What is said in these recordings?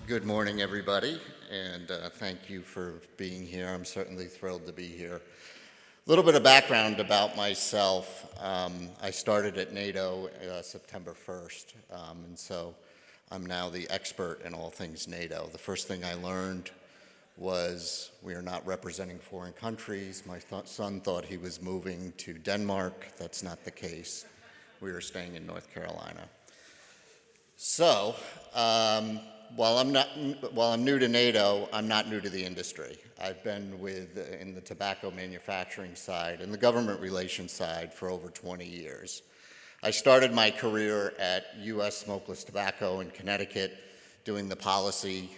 Good morning, everybody, and thank you for being here. I'm certainly thrilled to be here. A little bit of background about myself. I started at NATO September 1st, and so I'm now the expert in all things NATO. The first thing I learned was we are not representing foreign countries. My son thought he was moving to Denmark. That's not the case. We are staying in North Carolina. So, while I'm new to NATO, I'm not new to the industry. I've been in the tobacco manufacturing side and the government relations side for over 20 years. I started my career at U.S. Smokeless Tobacco in Connecticut, doing the policy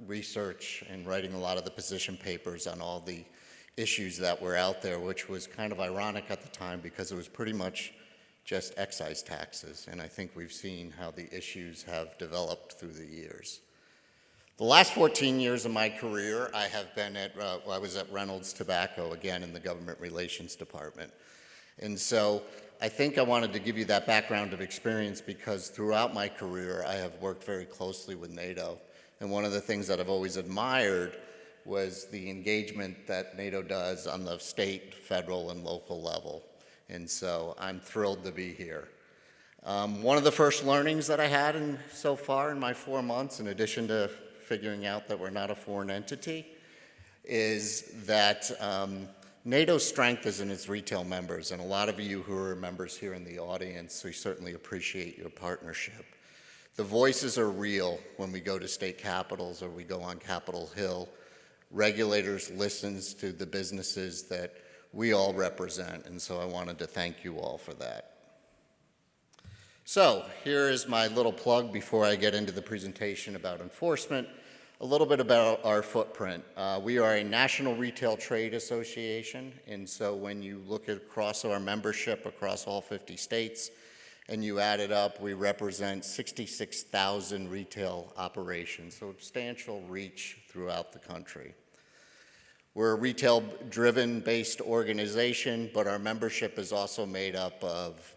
research and writing a lot of the position papers on all the issues that were out there, which was kind of ironic at the time because it was pretty much just excise taxes, and I think we've seen how the issues have developed through the years. The last 14 years of my career, I was at Reynolds Tobacco, again in the government relations department. And so I think I wanted to give you that background of experience because throughout my career, I have worked very closely with NATO. And one of the things that I've always admired was the engagement that NATO does on the state, federal, and local level. And so I'm thrilled to be here. One of the first learnings that I had so far in my 4 months, in addition to figuring out that we're not a foreign entity, is that NATO's strength is in its retail members. And a lot of you who are members here in the audience, we certainly appreciate your partnership. The voices are real when we go to state capitals or we go on Capitol Hill. Regulators listen to the businesses that we all represent, and so I wanted to thank you all for that. So here is my little plug before I get into the presentation about enforcement. A little bit about our footprint. We are a national retail trade association, and so when you look across our membership across all 50 states and you add it up, we represent 66,000 retail operations, so substantial reach throughout the country. We're a retail-driven based organization, but our membership is also made up of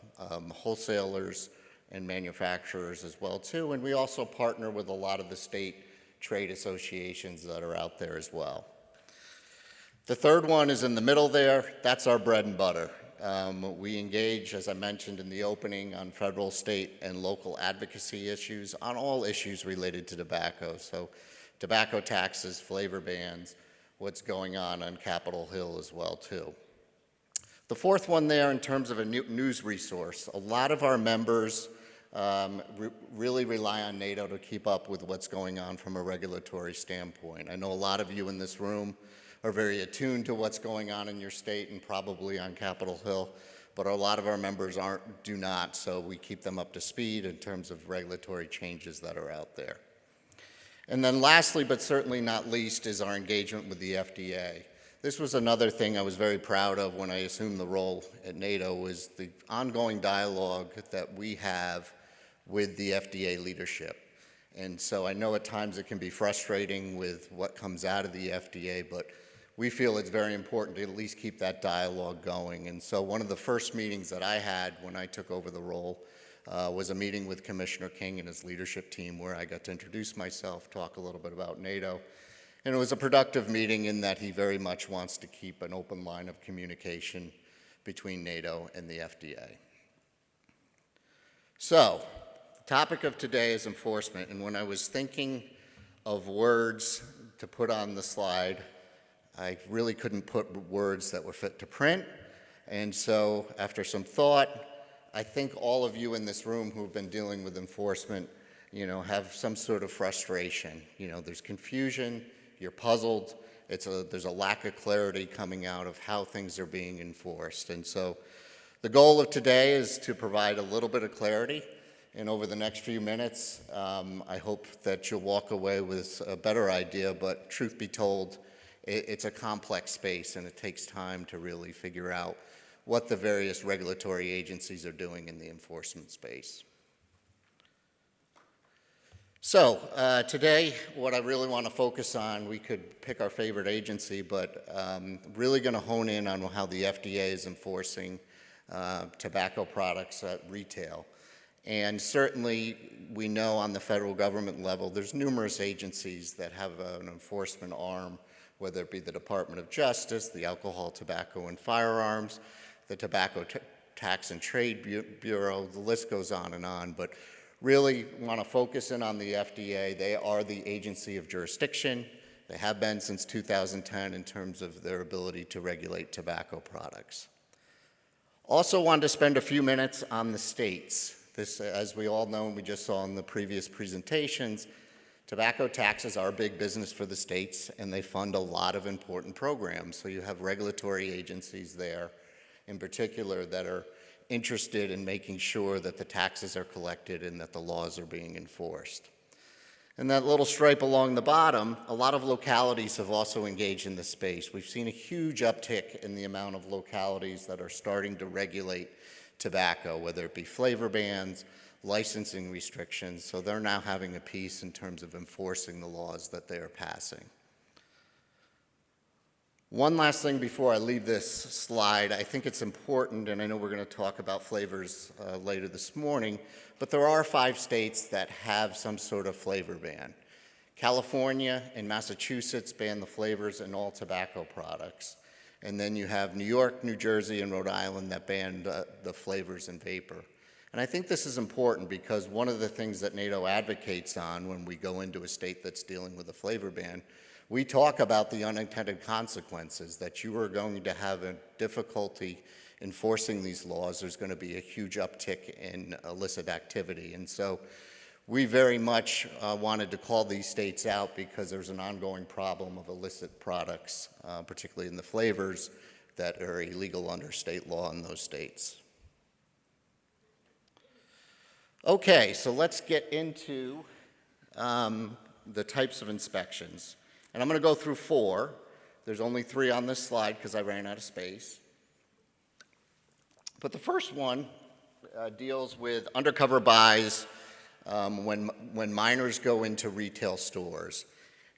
wholesalers and manufacturers as well too, and we also partner with a lot of the state trade associations that are out there as well. The third one is in the middle there. That's our bread and butter. We engage, as I mentioned in the opening, on federal, state, and local advocacy issues, on all issues related to tobacco, so tobacco taxes, flavor bans, what's going on Capitol Hill as well too. The fourth one there in terms of a news resource, a lot of our members really rely on NATO to keep up with what's going on from a regulatory standpoint. I know a lot of you in this room are very attuned to what's going on in your state and probably on Capitol Hill, but a lot of our members do not, so we keep them up to speed in terms of regulatory changes that are out there. And then lastly, but certainly not least, is our engagement with the FDA. This was another thing I was very proud of when I assumed the role at NATO, was the ongoing dialogue that we have with the FDA leadership. And so I know at times it can be frustrating with what comes out of the FDA, but we feel it's very important to at least keep that dialogue going. And so one of the first meetings that I had when I took over the role was a meeting with Commissioner King and his leadership team where I got to introduce myself, talk a little bit about NATO. And it was a productive meeting in that he very much wants to keep an open line of communication between NATO and the FDA. So, the topic of today is enforcement. And when I was thinking of words to put on the slide, I really couldn't put words that were fit to print. And so, after some thought, I think all of you in this room who've been dealing with enforcement, have some sort of frustration. There's confusion, you're puzzled, there's a lack of clarity coming out of how things are being enforced. And so the goal of today is to provide a little bit of clarity. And over the next few minutes, I hope that you'll walk away with a better idea, but truth be told, it's a complex space and it takes time to really figure out what the various regulatory agencies are doing in the enforcement space. So today, what I really want to focus on, we could pick our favorite agency, but really going to hone in on how the FDA is enforcing tobacco products at retail. And certainly, we know on the federal government level, there's numerous agencies that have an enforcement arm, whether it be the Department of Justice, the Alcohol, Tobacco, and Firearms, the Tobacco Tax and Trade Bureau, the list goes on and on. But really want to focus in on the FDA. They are the agency of jurisdiction. They have been since 2010 in terms of their ability to regulate tobacco products. Also wanted to spend a few minutes on the states. This, as we all know, and we just saw in the previous presentations, tobacco taxes are big business for the states, and they fund a lot of important programs. So you have regulatory agencies there, in particular, that are interested in making sure that the taxes are collected and that the laws are being enforced. And that little stripe along the bottom, a lot of localities have also engaged in this space. We've seen a huge uptick in the amount of localities that are starting to regulate tobacco, whether it be flavor bans, licensing restrictions, so they're now having a piece in terms of enforcing the laws that they are passing. One last thing before I leave this slide, I think it's important, and I know we're going to talk about flavors later this morning, but there are 5 states that have some sort of flavor ban. California and Massachusetts ban the flavors in all tobacco products. And then you have New York, New Jersey, and Rhode Island that ban the flavors in vapor. And I think this is important because one of the things that NATO advocates on when we go into a state that's dealing with a flavor ban, we talk about the unintended consequences, that you are going to have a difficulty enforcing these laws. There's going to be a huge uptick in illicit activity. And so we very much wanted to call these states out because there's an ongoing problem of illicit products, particularly in the flavors, that are illegal under state law in those states. Okay, so let's get into the types of inspections. And I'm going to go through 4. There's only 3 on this slide because I ran out of space. But the first one deals with undercover buys when minors go into retail stores.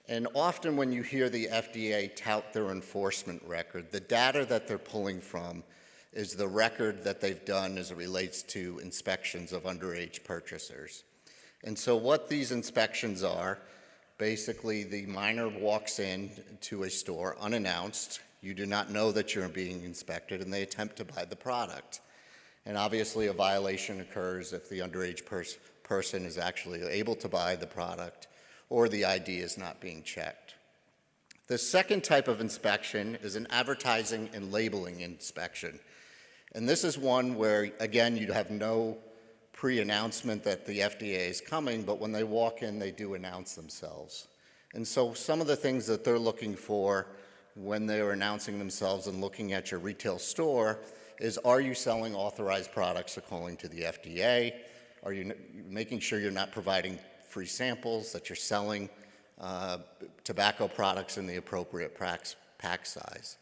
And often when you hear the FDA tout their enforcement record, the data that they're pulling from is the record that they've done as it relates to inspections of underage purchasers. And so what these inspections are, basically the minor walks in to a store unannounced, you do not know that you're being inspected, and they attempt to buy the product. And obviously a violation occurs if the underage person is actually able to buy the product or the ID is not being checked. The second type of inspection is an advertising and labeling inspection. And this is one where, again, you have no pre-announcement that the FDA is coming, but when they walk in, they do announce themselves. And so some of the things that they're looking for when they're announcing themselves and looking at your retail store is, are you selling authorized products according to the FDA? Are you making sure you're not providing free samples, that you're selling tobacco products in the appropriate pack size?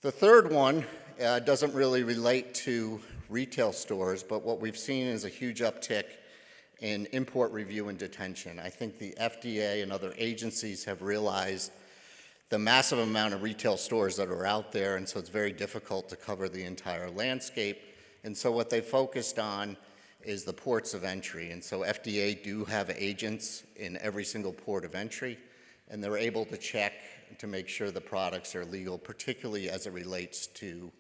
The third one doesn't really relate to retail stores, but what we've seen is a huge uptick in import review and detention. I think the FDA and other agencies have realized the massive amount of retail stores that are out there, and so it's very difficult to cover the entire landscape. And so what they focused on is the ports of entry. And so FDA do have agents in every single port of entry, and they're able to check to make sure the products are legal, particularly as it relates to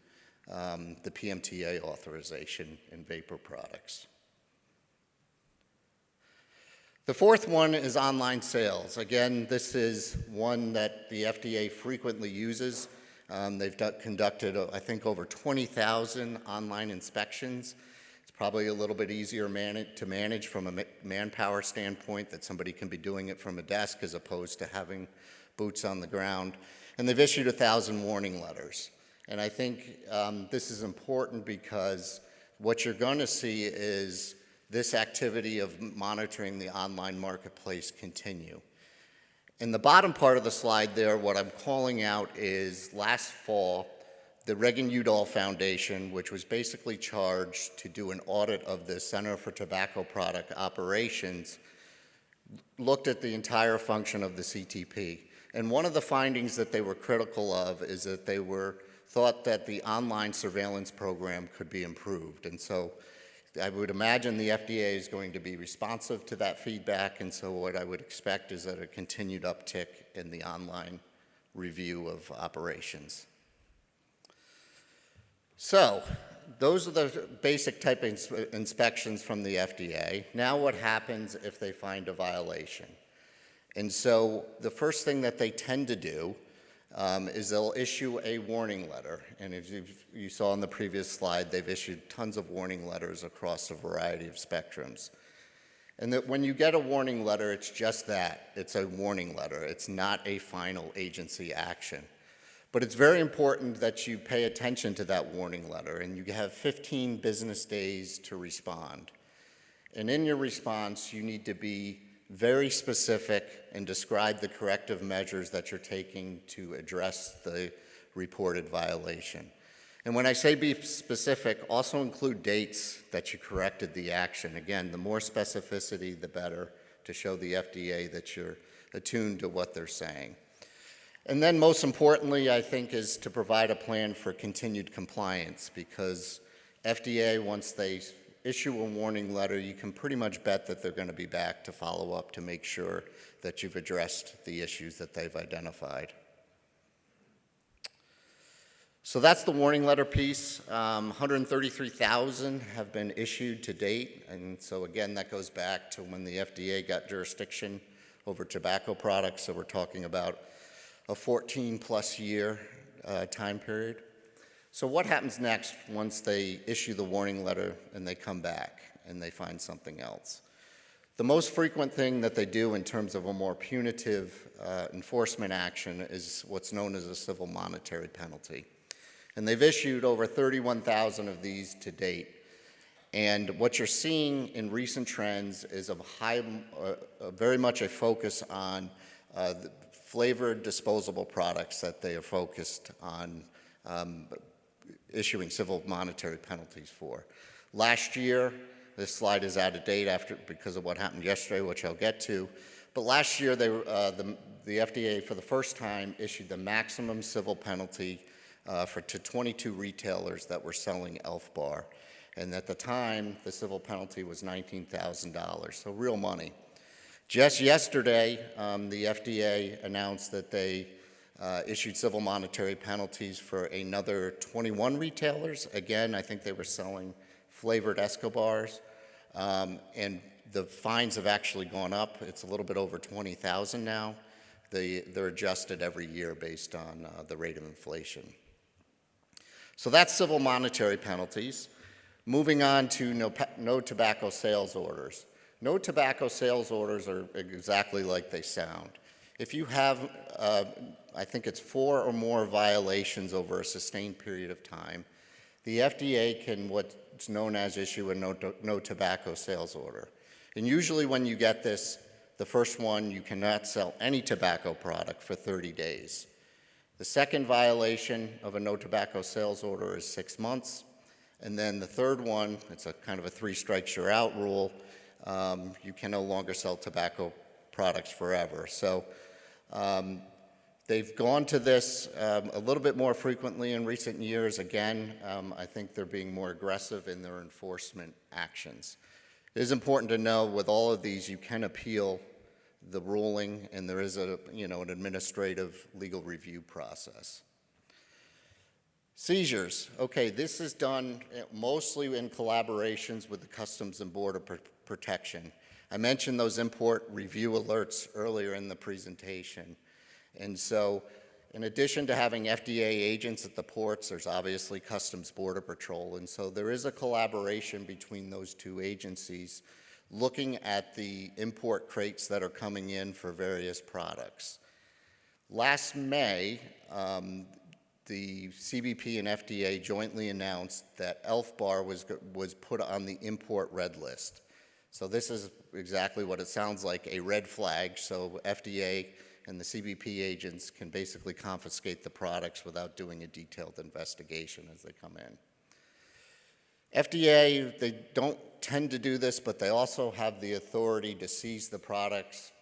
the PMTA authorization in vapor products. The fourth one is online sales. Again, this is one that the FDA frequently uses. They've conducted, I think, over 20,000 online inspections. It's probably a little bit easier to manage from a manpower standpoint, that somebody can be doing it from a desk as opposed to having boots on the ground. And they've issued 1,000 warning letters. And I think this is important because what you're going to see is this activity of monitoring the online marketplace continue. In the bottom part of the slide there, what I'm calling out is last fall, the Reagan-Udall Foundation, which was basically charged to do an audit of the Center for Tobacco Product Operations, looked at the entire function of the CTP. And one of the findings that they were critical of is that they thought that the online surveillance program could be improved. And so I would imagine the FDA is going to be responsive to that feedback, and so what I would expect is that a continued uptick in the online review of operations. So, those are the basic type inspections from the FDA. Now what happens if they find a violation? And so the first thing that they tend to do is they'll issue a warning letter. And as you saw on the previous slide, they've issued tons of warning letters across a variety of spectrums. And that when you get a warning letter, it's just that. It's a warning letter. It's not a final agency action. But it's very important that you pay attention to that warning letter, and you have 15 business days to respond. And in your response, you need to be very specific and describe the corrective measures that you're taking to address the reported violation. And when I say be specific, also include dates that you corrected the action. Again, the more specificity, the better, to show the FDA that you're attuned to what they're saying. And then most importantly, I think, is to provide a plan for continued compliance, because FDA, once they issue a warning letter, you can pretty much bet that they're going to be back to follow up to make sure that you've addressed the issues that they've identified. So that's the warning letter piece. 133,000 have been issued to date, and so again, that goes back to when the FDA got jurisdiction over tobacco products, so we're talking about a 14-plus year time period. So what happens next once they issue the warning letter and they come back and they find something else? The most frequent thing that they do in terms of a more punitive enforcement action is what's known as a civil monetary penalty. And they've issued over 31,000 of these to date. And what you're seeing in recent trends is very much a focus on the flavored disposable products that they are focused on issuing civil monetary penalties for. Last year, this slide is out of date because of what happened yesterday, which I'll get to, but last year the FDA for the first time issued the maximum civil penalty to 22 retailers that were selling Elf Bar. And at the time, the civil penalty was $19,000, so real money. Just yesterday, the FDA announced that they issued civil monetary penalties for another 21 retailers. Again, I think they were selling flavored Escobars, and the fines have actually gone up. It's a little bit over 20,000 now. They're adjusted every year based on the rate of inflation. So that's civil monetary penalties. Moving on to no tobacco sales orders. No tobacco sales orders are exactly like they sound. If you have, I think it's 4 or more violations over a sustained period of time, the FDA can what's known as issue a no tobacco sales order. And usually when you get this, the first one, you cannot sell any tobacco product for 30 days. The second violation of a no tobacco sales order is 6 months. And then the third one, it's a kind of a 3 strikes you're out rule. You can no longer sell tobacco products forever. So they've gone to this a little bit more frequently in recent years. Again, I think they're being more aggressive in their enforcement actions. It is important to know with all of these, you can appeal the ruling, and there is an administrative legal review process. Seizures. Okay, this is done mostly in collaborations with the Customs and Border Protection. I mentioned those import review alerts earlier in the presentation. And so in addition to having FDA agents at the ports, there's obviously Customs Border Patrol. And so there is a collaboration between those two agencies looking at the import crates that are coming in for various products. Last May, the CBP and FDA jointly announced that Elf Bar was put on the import red list. So this is exactly what it sounds like, a red flag. So FDA and the CBP agents can basically confiscate the products without doing a detailed investigation as they come in. FDA, they don't tend to do this, but they also have the authority to seize the products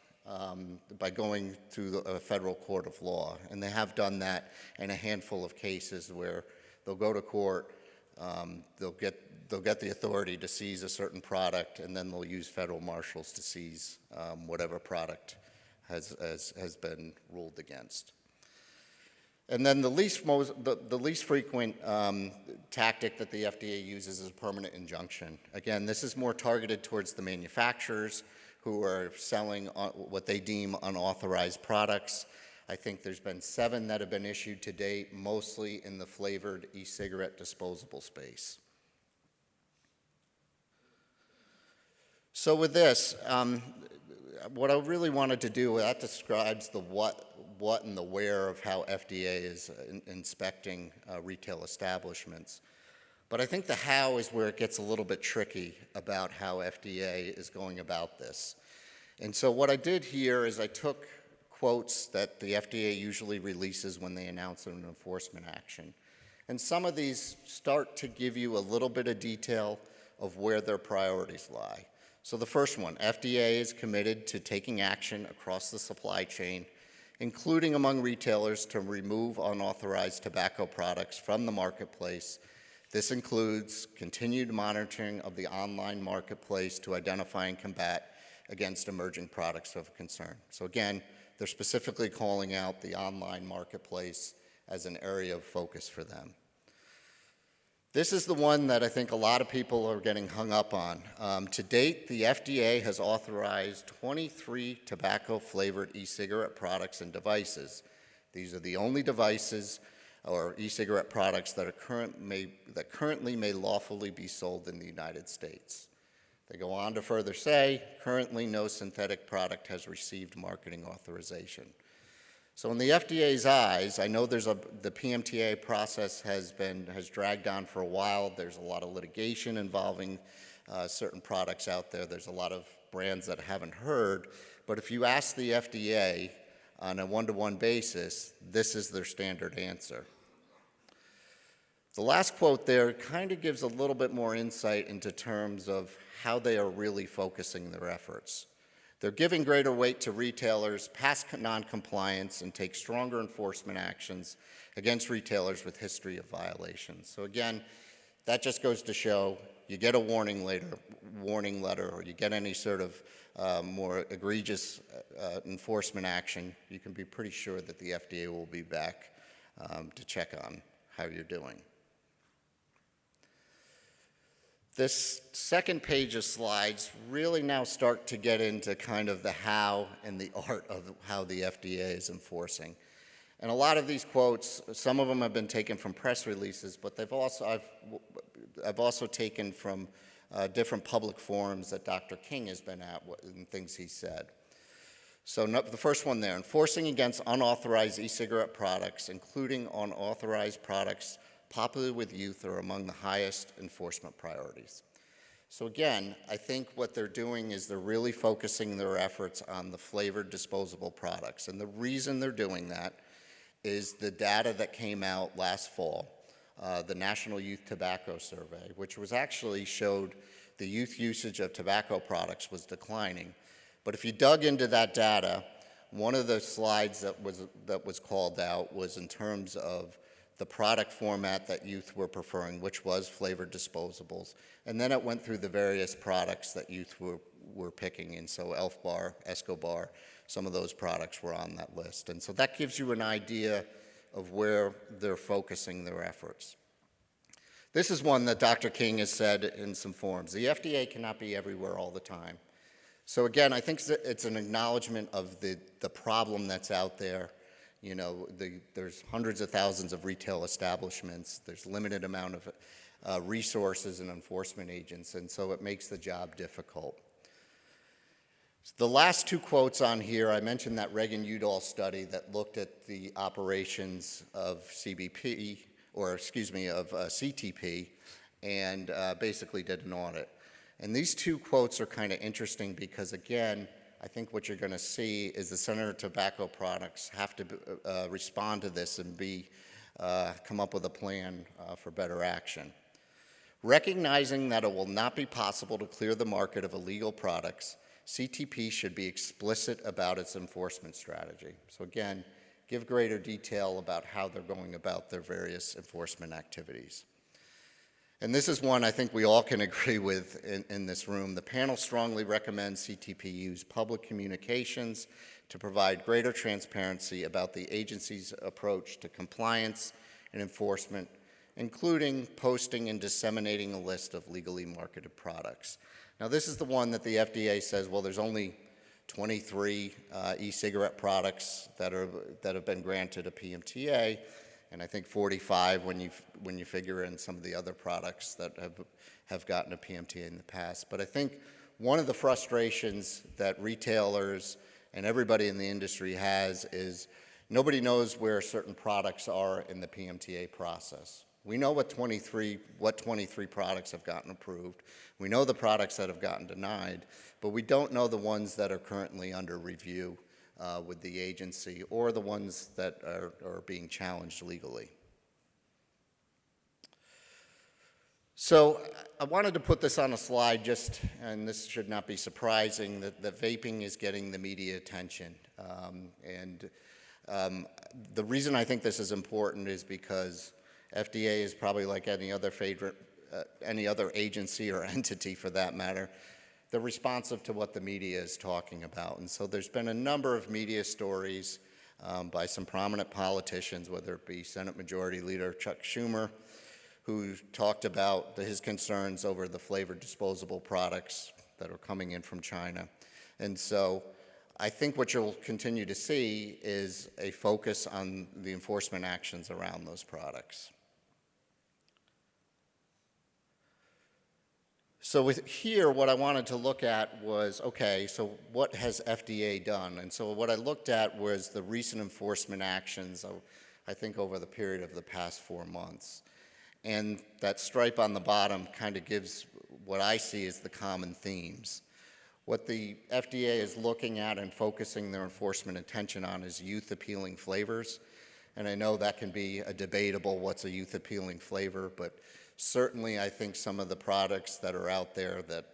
by going through a federal court of law. And they have done that in a handful of cases where they'll go to court, they'll get the authority to seize a certain product, and then they'll use federal marshals to seize whatever product has been ruled against. And then the least frequent tactic that the FDA uses is a permanent injunction. Again, this is more targeted towards the manufacturers who are selling what they deem unauthorized products. I think there's been 7 that have been issued to date, mostly in the flavored e-cigarette disposable space. So with this, what I really wanted to do, that describes the what and the where of how FDA is inspecting retail establishments. But I think the how is where it gets a little bit tricky about how FDA is going about this. And so what I did here is I took quotes that the FDA usually releases when they announce an enforcement action. And some of these start to give you a little bit of detail of where their priorities lie. So the first one, FDA is committed to taking action across the supply chain, including among retailers, to remove unauthorized tobacco products from the marketplace. This includes continued monitoring of the online marketplace to identify and combat against emerging products of concern. So again, they're specifically calling out the online marketplace as an area of focus for them. This is the one that I think a lot of people are getting hung up on. To date, the FDA has authorized 23 tobacco-flavored e-cigarette products and devices. These are the only devices or e-cigarette products that currently may lawfully be sold in the United States. They go on to further say, currently no synthetic product has received marketing authorization. So in the FDA's eyes, I know the PMTA process has dragged on for a while. There's a lot of litigation involving certain products out there. There's a lot of brands that haven't heard. But if you ask the FDA on a one-to-one basis, this is their standard answer. The last quote there kind of gives a little bit more insight into terms of how they are really focusing their efforts. They're giving greater weight to retailers past noncompliance and take stronger enforcement actions against retailers with history of violations. So again, that just goes to show you get a warning letter, or you get any sort of more egregious enforcement action, you can be pretty sure that the FDA will be back to check on how you're doing. This second page of slides really now start to get into kind of the how and the art of how the FDA is enforcing. And a lot of these quotes, some of them have been taken from press releases, but I've also taken from different public forums that Dr. King has been at and things he said. So the first one there, enforcing against unauthorized e-cigarette products, including unauthorized products popular with youth, are among the highest enforcement priorities. So again, I think what they're doing is they're really focusing their efforts on the flavored disposable products. And the reason they're doing that is the data that came out last fall, the National Youth Tobacco Survey, which was actually showed the youth usage of tobacco products was declining. But if you dug into that data, one of the slides that was called out was in terms of the product format that youth were preferring, which was flavored disposables. And then it went through the various products that youth were picking. And so Elf Bar, Escobar, some of those products were on that list. And so that gives you an idea of where they're focusing their efforts. This is one that Dr. King has said in some forums. The FDA cannot be everywhere all the time. So again, I think it's an acknowledgement of the problem that's out there. You know, there's hundreds of thousands of retail establishments. There's limited amount of resources and enforcement agents, and so it makes the job difficult. The last two quotes on here, I mentioned that Reagan-Udall study that looked at the operations of CTP, and basically did an audit. And these two quotes are kind of interesting because, again, I think what you're going to see is the Center of Tobacco Products have to respond to this and come up with a plan for better action. Recognizing that it will not be possible to clear the market of illegal products, CTP should be explicit about its enforcement strategy. So again, give greater detail about how they're going about their various enforcement activities. And this is one I think we all can agree with in this room. The panel strongly recommends CTP use public communications to provide greater transparency about the agency's approach to compliance and enforcement, including posting and disseminating a list of legally marketed products. Now, this is the one that the FDA says, well, there's only 23 e-cigarette products that have been granted a PMTA, and I think 45 when you figure in some of the other products that have gotten a PMTA in the past. But I think one of the frustrations that retailers and everybody in the industry has is nobody knows where certain products are in the PMTA process. We know what 23 products have gotten approved. We know the products that have gotten denied, but we don't know the ones that are currently under review with the agency or the ones that are being challenged legally. So I wanted to put this on a slide and this should not be surprising, that vaping is getting the media attention. The reason I think this is important is because FDA is probably like any other agency or entity for that matter. They're responsive to what the media is talking about. And so there's been a number of media stories by some prominent politicians, whether it be Senate Majority Leader Chuck Schumer, who talked about his concerns over the flavored disposable products that are coming in from China. And so I think what you'll continue to see is a focus on the enforcement actions around those products. So here, what I wanted to look at was, okay, so what has FDA done? And so what I looked at was the recent enforcement actions, I think over the period of the past 4 months. And that stripe on the bottom kind of gives what I see as the common themes. What the FDA is looking at and focusing their enforcement attention on is youth-appealing flavors. And I know that can be a debatable what's a youth-appealing flavor, but certainly I think some of the products that are out there that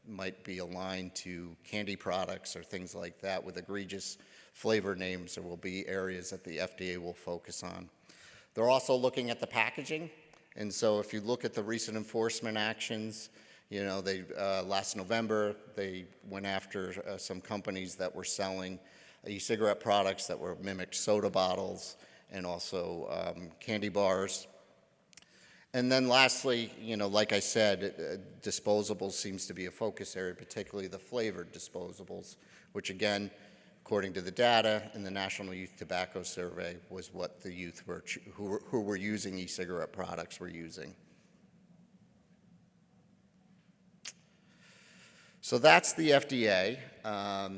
might be aligned to candy products or things like that with egregious flavor names, there will be areas that the FDA will focus on. They're also looking at the packaging. And so if you look at the recent enforcement actions, last November, they went after some companies that were selling e-cigarette products that were mimicked soda bottles and also candy bars. And then lastly, like I said, disposables seems to be a focus area, particularly the flavored disposables, which again, according to the data in the National Youth Tobacco Survey, was what the youth who were using e-cigarette products were using. So that's the FDA. I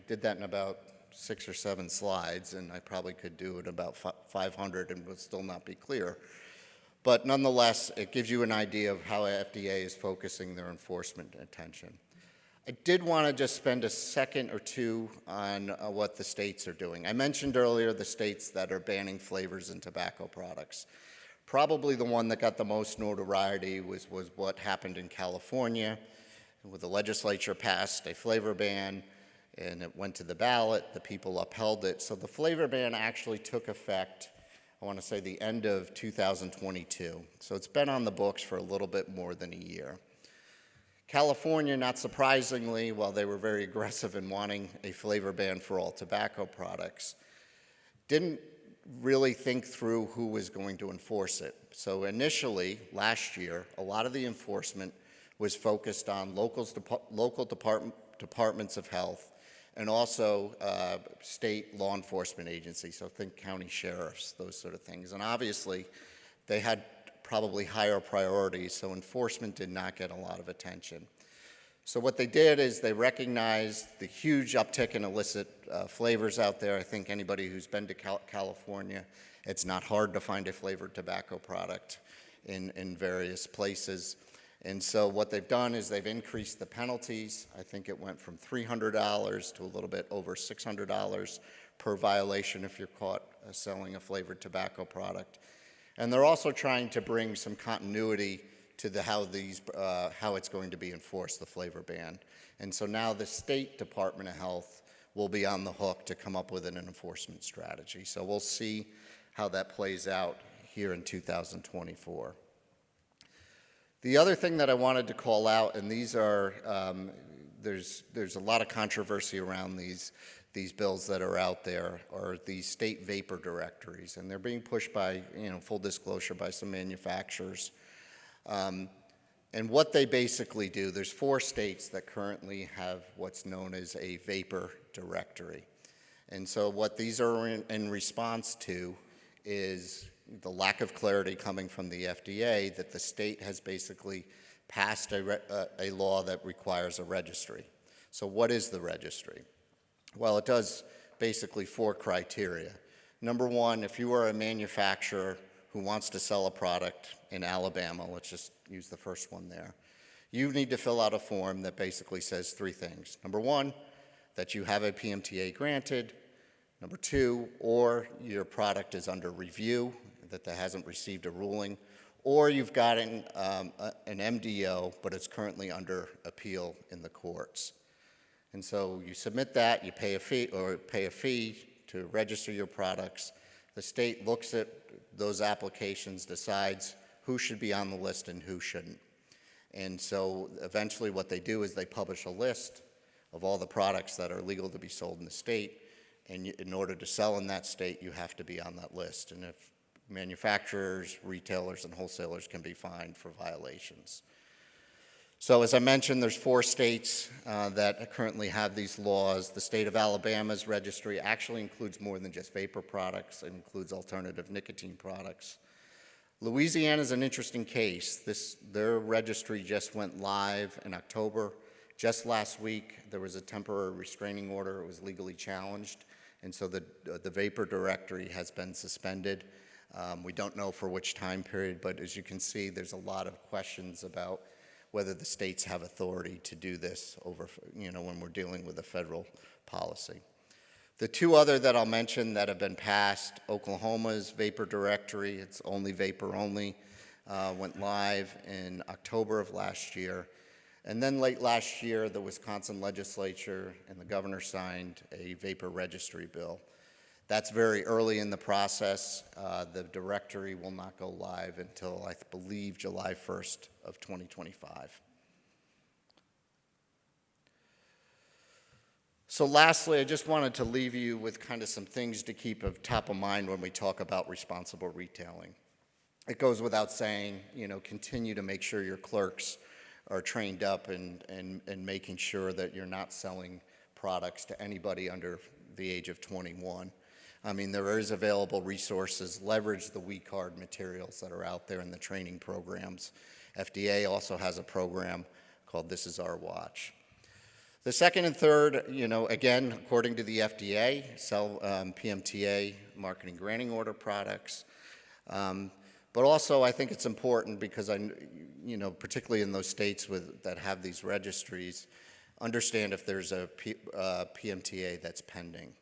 did that in about 6 or 7 slides, and I probably could do it about 500 and would still not be clear. But nonetheless, it gives you an idea of how FDA is focusing their enforcement attention. I did want to just spend a second or two on what the states are doing. I mentioned earlier the states that are banning flavors in tobacco products. Probably the one that got the most notoriety was what happened in California, where the legislature passed a flavor ban, and it went to the ballot. The people upheld it. So the flavor ban actually took effect, I want to say, the end of 2022. So it's been on the books for a little bit more than a year. California, not surprisingly, while they were very aggressive in wanting a flavor ban for all tobacco products, didn't really think through who was going to enforce it. So initially, last year, a lot of the enforcement was focused on local departments of health and also state law enforcement agencies, so think county sheriffs, those sort of things. And obviously, they had probably higher priorities, so enforcement did not get a lot of attention. So what they did is they recognized the huge uptick in illicit flavors out there. I think anybody who's been to California, it's not hard to find a flavored tobacco product in various places. And so what they've done is they've increased the penalties. I think it went from $300 to a little bit over $600 per violation if you're caught selling a flavored tobacco product. And they're also trying to bring some continuity to how it's going to be enforced, the flavor ban. And so now the State Department of Health will be on the hook to come up with an enforcement strategy. So we'll see how that plays out here in 2024. The other thing that I wanted to call out, and these are, there's a lot of controversy around these bills that are out there, are these state vapor directories, and they're being pushed by, full disclosure, by some manufacturers. And what they basically do, there's 4 states that currently have what's known as a vapor directory. And so what these are in response to is the lack of clarity coming from the FDA that the state has basically passed a law that requires a registry. So what is the registry? Well, it does basically 4 criteria. Number 1, if you are a manufacturer who wants to sell a product in Alabama, let's just use the first one there, you need to fill out a form that basically says 3 things. Number 1, that you have a PMTA granted. Number 2, or your product is under review, that hasn't received a ruling, or you've got an MDO, but it's currently under appeal in the courts. And so you submit that, you pay a fee to register your products. The state looks at those applications, decides who should be on the list and who shouldn't. And so eventually what they do is they publish a list of all the products that are legal to be sold in the state, and in order to sell in that state, you have to be on that list. And if manufacturers, retailers, and wholesalers can be fined for violations. So as I mentioned, there's 4 states that currently have these laws. The state of Alabama's registry actually includes more than just vapor products. It includes alternative nicotine products. Louisiana is an interesting case. Their registry just went live in October. Just last week, there was a temporary restraining order. It was legally challenged, and so the vapor directory has been suspended. We don't know for which time period, but as you can see, there's a lot of questions about whether the states have authority to do this over, when we're dealing with a federal policy. The 2 other that I'll mention that have been passed, Oklahoma's vapor directory, it's only vapor only, went live in October of last year. And then late last year, the Wisconsin legislature and the governor signed a vapor registry bill. That's very early in the process. The directory will not go live until, I believe, July 1st of 2025. So lastly, I just wanted to leave you with kind of some things to keep top of mind when we talk about responsible retailing. It goes without saying, continue to make sure your clerks are trained up and making sure that you're not selling products to anybody under the age of 21. I mean, there is available resources. Leverage the WeCard materials that are out there in the training programs. FDA also has a program called This Is Our Watch. The second and third, again, according to the FDA, sell PMTA marketing granting order products. But also, I think it's important because particularly in those states that have these registries, understand if there's a PMTA that's pending.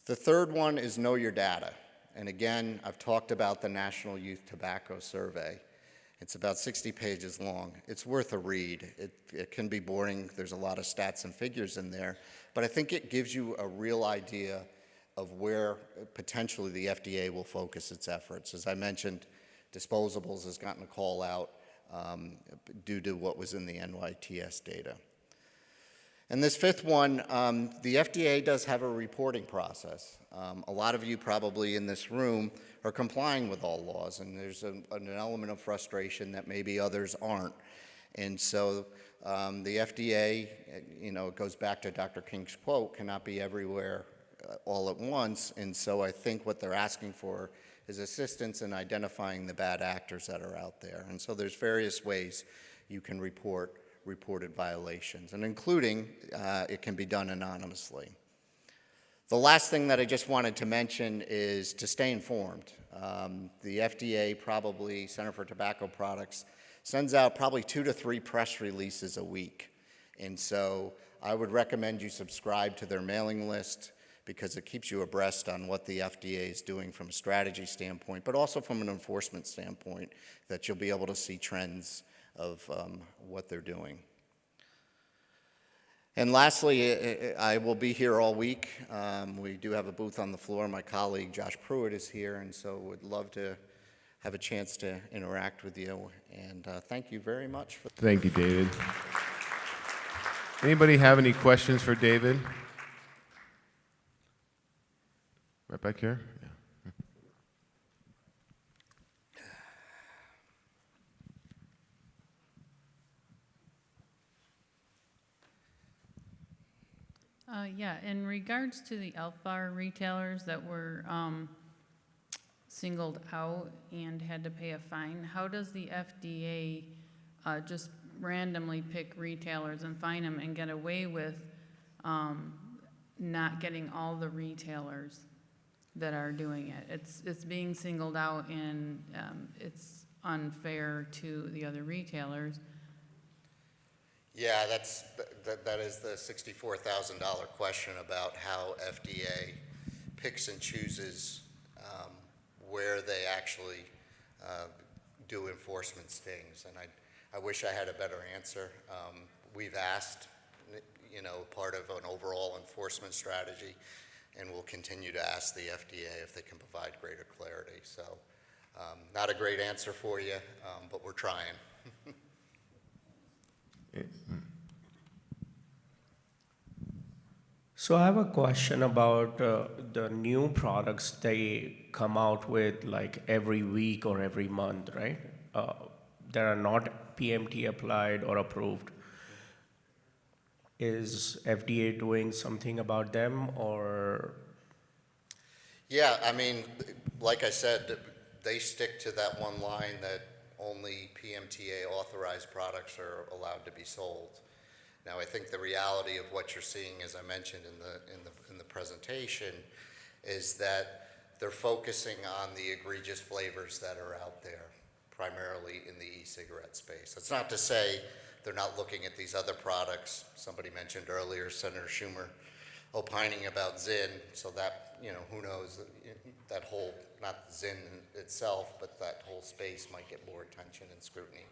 The third one is know your data. And again, I've talked about the National Youth Tobacco Survey. It's about 60 pages long. It's worth a read. It can be boring. There's a lot of stats and figures in there. But I think it gives you a real idea of where potentially the FDA will focus its efforts. As I mentioned, disposables has gotten a call out due to what was in the NYTS data. And this fifth one, the FDA does have a reporting process. A lot of you probably in this room are complying with all laws, and there's an element of frustration that maybe others aren't. And so the FDA, it goes back to Dr. King's quote, cannot be everywhere all at once. And so I think what they're asking for is assistance in identifying the bad actors that are out there. And so there's various ways you can report reported violations, and including it can be done anonymously. The last thing that I just wanted to mention is to stay informed. The FDA, probably Center for Tobacco Products, sends out probably 2 to 3 press releases a week. And so I would recommend you subscribe to their mailing list because it keeps you abreast on what the FDA is doing from a strategy standpoint, but also from an enforcement standpoint, that you'll be able to see trends of what they're doing. And lastly, I will be here all week. We do have a booth on the floor. My colleague Josh Pruitt is here, and so would love to have a chance to interact with you. And thank you very much for. Thank you, David. Anybody have any questions for David? Right back here? Yeah, in regards to the Elf Bar retailers that were singled out and had to pay a fine, how does the FDA just randomly pick retailers and fine them and get away with not getting all the retailers that are doing it? It's being singled out, and it's unfair to the other retailers. Yeah, that is the $64,000 question about how FDA picks and chooses where they actually do enforcement stings. And I wish I had a better answer. We've asked, part of an overall enforcement strategy, and we'll continue to ask the FDA if they can provide greater clarity. So not a great answer for you, but we're trying. So I have a question about the new products they come out with like every week or every month, right? That are not PMT applied or approved. Is FDA doing something about them, or? Yeah, I mean, like I said, they stick to that one line that only PMTA authorized products are allowed to be sold. Now, I think the reality of what you're seeing, as I mentioned in the presentation, is that they're focusing on the egregious flavors that are out there, primarily in the e-cigarette space. That's not to say they're not looking at these other products. Somebody mentioned earlier, Senator Schumer opining about Zyn, so that, who knows, that whole, not Zyn itself, but that whole space might get more attention and scrutiny.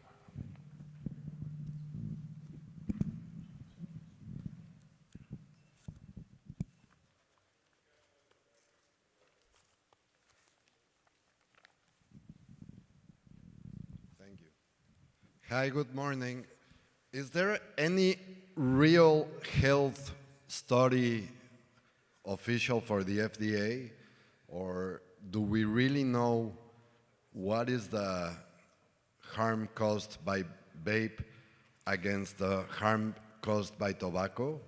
Thank you. Hi, good morning. Is there any real health study official for the FDA, or do we really know what is the harm caused by vape against the harm caused by tobacco?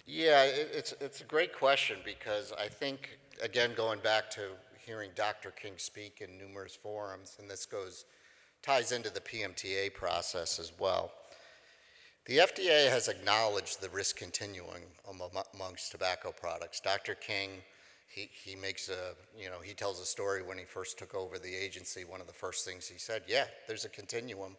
Yeah, it's a great question, because I think, again, going back to hearing Dr. King speak in numerous forums, and this ties into the PMTA process as well. The FDA has acknowledged the risk continuum amongst tobacco products. Dr. King, he makes he tells a story when he first took over the agency. One of the first things he said, yeah, there's a continuum,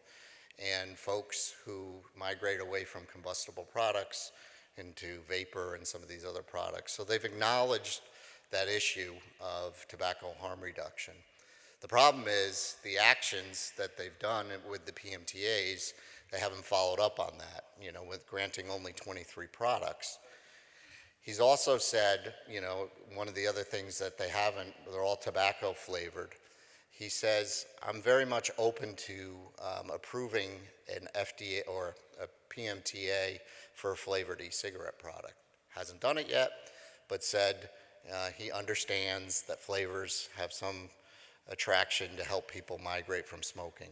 and folks who migrate away from combustible products into vapor and some of these other products. So they've acknowledged that issue of tobacco harm reduction. The problem is the actions that they've done with the PMTAs, they haven't followed up on that, with granting only 23 products. He's also said, one of the other things that they're all tobacco flavored. He says, I'm very much open to approving an FDA or a PMTA for a flavored e-cigarette product. Hasn't done it yet, but said he understands that flavors have some attraction to help people migrate from smoking.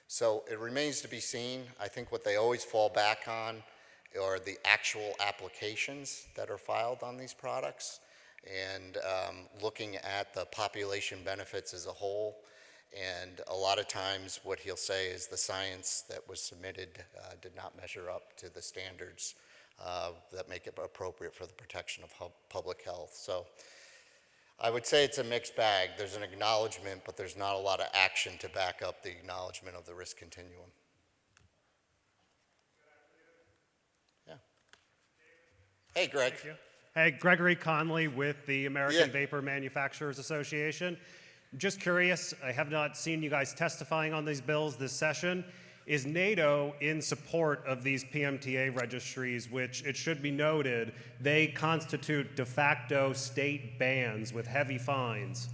So it remains to be seen. I think what they always fall back on are the actual applications that are filed on these products, and looking at the population benefits as a whole. And a lot of times what he'll say is the science that was submitted did not measure up to the standards that make it appropriate for the protection of public health. So I would say it's a mixed bag. There's an acknowledgement, but there's not a lot of action to back up the acknowledgement of the risk continuum. Yeah. Hey, Greg. Thank you. Hey, Gregory Conley with the American Yeah. Vapor Manufacturers Association. Just curious, I have not seen you guys testifying on these bills this session. Is NATO in support of these PMTA registries, which, it should be noted, they constitute de facto state bans with heavy fines?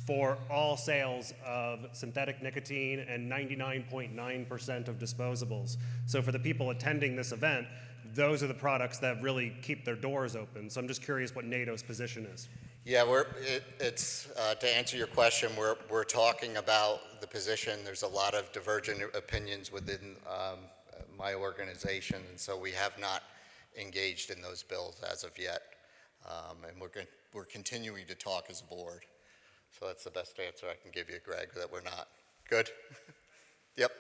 for all sales of synthetic nicotine and 99.9% of disposables. So for the people attending this event, those are the products that really keep their doors open. So I'm just curious what NATO's position is. Yeah, it's to answer your question, we're talking about the position. There's a lot of divergent opinions within my organization, and so we have not engaged in those bills as of yet. And we're continuing to talk as a board. So that's the best answer I can give you, Greg, that we're not. Good? Yep.